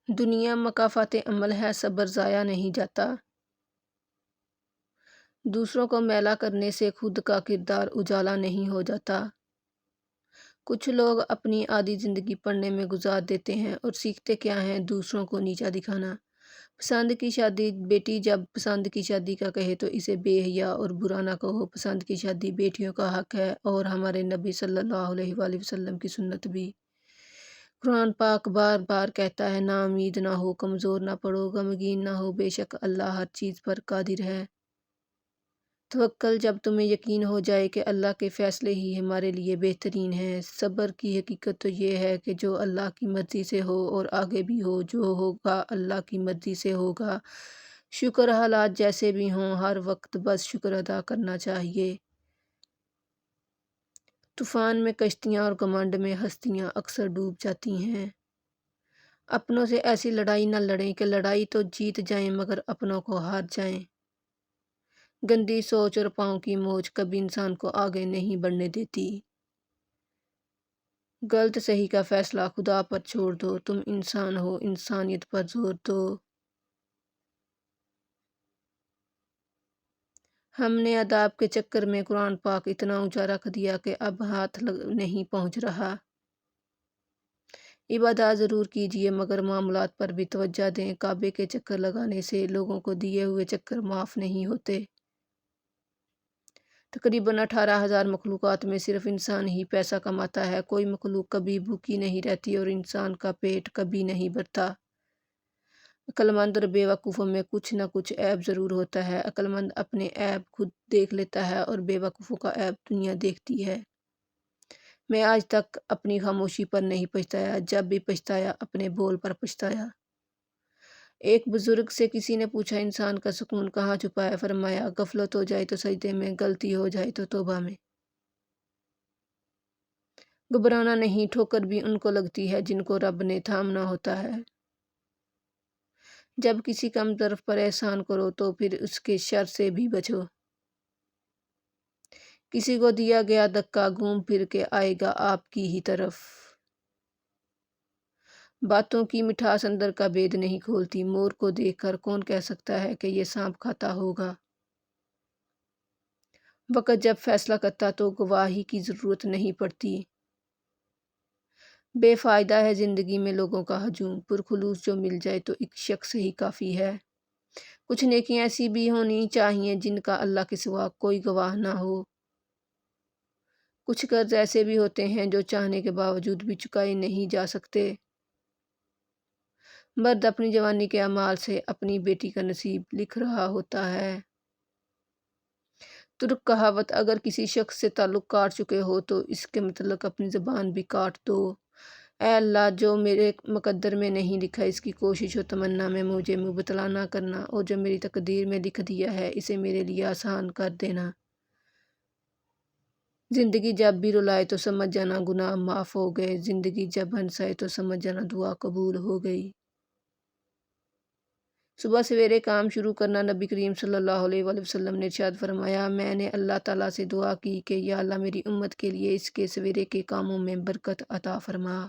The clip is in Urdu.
دنیا مکافات عمل ہے، صبر ضائع نہیں جاتا۔ دوسروں کو میلا کرنے سے خود کا کردار اجالا نہیں ہو جاتا۔ کچھ لوگ اپنی آدھی زندگی پڑھنے میں گزار دیتے ہیں اور سیکھتے کیا ہیں؟ دوسروں کو نیچا دکھانا۔ پسند کی شادی بیٹی جب پسند کی شادی کا کہے تو اسے بے حیا اور برا نہ کہو۔ پسند کی شادی بیٹیوں کا حق ہے اور ہمارے نبی صلی اللہ علیہ وآلہ وسلم کی سنت بھی۔ قرآن پاک بار بار کہتا ہے، نا امید نہ ہو، کمزور نہ پڑو، غمگین نہ ہو، بے شک اللہ ہر چیز پر قادر ہے۔ توکل جب تمہیں یقین ہو جائے کہ اللہ کے فیصلے ہی ہمارے لیے بہترین ہیں۔ صبر کی حقیقت تو یہ ہے کہ جو اللہ کی مرضی سے ہو اور آگے بھی ہو، جو ہوگا اللہ کی مرضی سے ہوگا۔ شکر حالات جیسے بھی ہوں، ہر وقت بس شکر ادا کرنا چاہیے۔ طوفان میں کشتیاں اور گھمنڈ میں ہستیاں اکثر ڈوب جاتی ہیں۔ اپنوں سے ایسی لڑائی نہ لڑیں کہ لڑائی تو جیت جائیں مگر اپنوں کو ہار جائیں۔ گندی سوچ اور پاؤں کی موج کبھی انسان کو آگے نہیں بڑھنے دیتی۔ غلط صحیح کا فیصلہ خدا پر چھوڑ دو، تم انسان ہو، انسانیت پر زور دو۔ ہم نے آداب کے چکر میں قرآن پاک اتنا اونچا رکھ دیا کہ اب ہاتھ نہیں پہنچ رہا۔ عبادات ضرور کیجیے مگر معاملات پر بھی توجہ دیں۔ کعبے کے چکر لگانے سے لوگوں کو دیے ہوئے چکر معاف نہیں ہوتے۔ تقریباً 18,000 مخلوقات میں صرف انسان ہی پیسہ کماتا ہے۔ کوئی مخلوق کبھی بھوکی نہیں رہتی اور انسان کا پیٹ کبھی نہیں بھرتا۔ عقل مند اور بے وقوفوں میں کچھ نہ کچھ عیب ضرور ہوتا ہے۔ عقل مند اپنے عیب خود دیکھ لیتا ہے اور بے وقوفوں کا عیب دنیا دیکھتی ہے۔ میں آج تک اپنی خاموشی پر نہیں پچھتایا، جب بھی پچھتایا اپنے بول پر پچھتایا۔ ایک بزرگ سے کسی نے پوچھا، انسان کا سکون کہاں چھپا ہے؟ فرمایا، غفلت ہو جائے تو سجدے میں، غلطی ہو جائے تو توبہ میں۔ گھبرانا نہیں، ٹھوکر بھی ان کو لگتی ہے جن کو رب نے تھامنا ہوتا ہے۔ جب کسی کم طرف پر احسان کرو تو پھر اس کے شر سے بھی بچو۔ کسی کو دیا گیا دھکا گھوم پھر کے آئے گا آپ کی ہی طرف۔ باتوں کی مٹھاس اندر کا بید نہیں کھولتی۔ مور کو دیکھ کر کون کہہ سکتا ہے کہ یہ سانپ کھاتا ہوگا؟ وقت جب فیصلہ کرتا تو گواہی کی ضرورت نہیں پڑتی۔ بے فائدہ ہے زندگی میں لوگوں کا ہجوم، پرخلوص جو مل جائے تو ایک شخص ہی کافی ہے۔ کچھ نیکیاں ایسی بھی ہونی چاہیے جن کا اللہ کے سوا کوئی گواہ نہ ہو۔ کچھ قرض ایسے بھی ہوتے ہیں جو چاہنے کے باوجود بھی چکائے نہیں جا سکتے۔ مرد اپنی جوانی کے اعمال سے اپنی بیٹی کا نصیب لکھ رہا ہوتا ہے۔ ترک کہاوت، اگر کسی شخص سے تعلق کاٹ چکے ہو تو اس کے متعلق اپنی زبان بھی کاٹ دو۔ اے اللہ، جو میرے مقدر میں نہیں لکھا اس کی کوشش و تمنا میں مجھے مبتلا نہ کرنا، اور جو میری تقدیر میں لکھ دیا ہے اسے میرے لیے آسان کر دینا۔ زندگی جب بھی رلائے تو سمجھ جانا گناہ معاف ہو گئے، زندگی جب ہنسائے تو سمجھ جانا دعا قبول ہو گئی۔ صبح سویرے کام شروع کرنا۔ نبی کریم صلی اللہ علیہ وآلہ وسلم نے ارشاد فرمایا، میں نے اللہ تعالیٰ سے دعا کی کہ یا اللہ میری امت کے لیے اس کے سویرے کے کاموں میں برکت عطا فرما۔